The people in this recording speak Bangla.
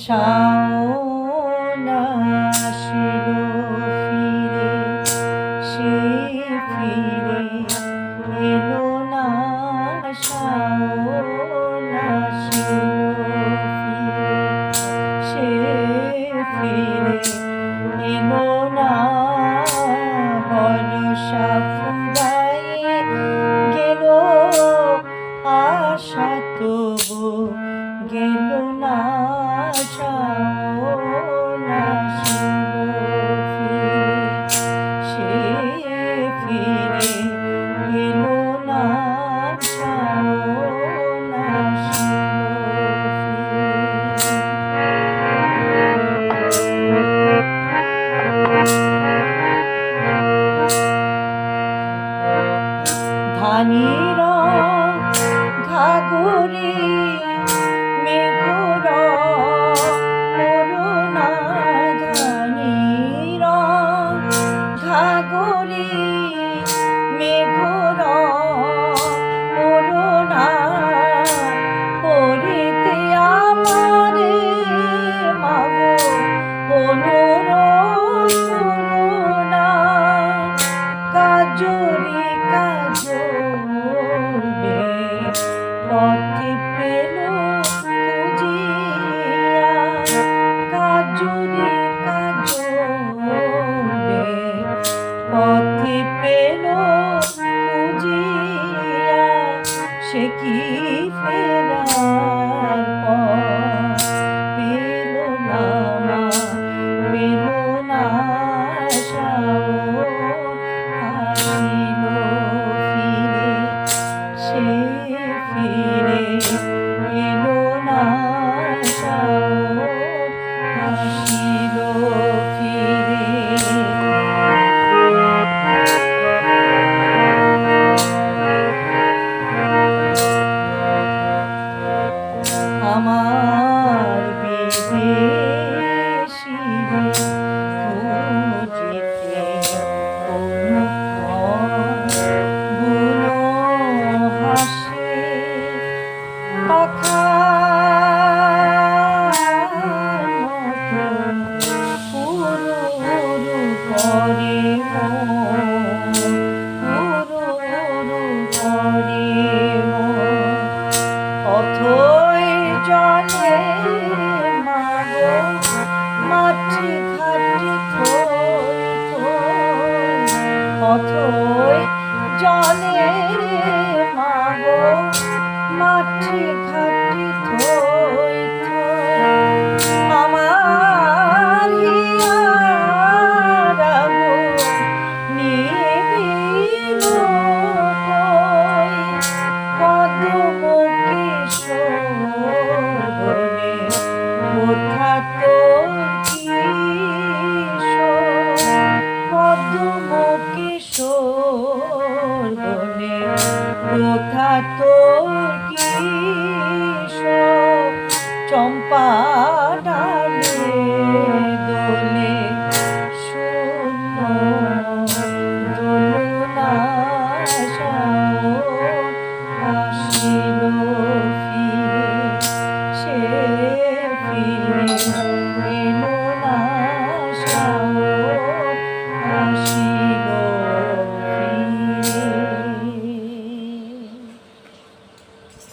শাওন আসিল ফিরে, সে ফিরে এলো না। শাওন আসিল ফিরে, সে ফিরে এলো না। বর্ষা ফুরায়ে গেল, আশা তবু গেল না। শাওন আসিল ফিরে, সে ফিরে এলো না। শাওন আসিল ফিরে। ধানের ঘাগরে মেঘর করুণা, ধানের ঘাগরে মেঘর করুণা, করিতে আমারে মাগো অনুরোধ করুণা। কাজরে কাজলে পথে পেল খুঁজিয়া, কাজরে কাজলে পথে পেল খুঁজিয়া। সে কি ফেরার পথ পেল না, পেল না। শাওন আসিল ফিরে, সে ফিরে এলো না। শাওন আসিল ফিরে। আমার বিদেশিরে খুঁজিতে কোনো বুনো হাসে, পাখার মতো উড়ু উড়ু করে মন, উড়ু উড়ু করে মন। অথই জলে মাগো মাটি ঘাটি থই থই, অথই জলে মাগো মাটি ঘাটি থই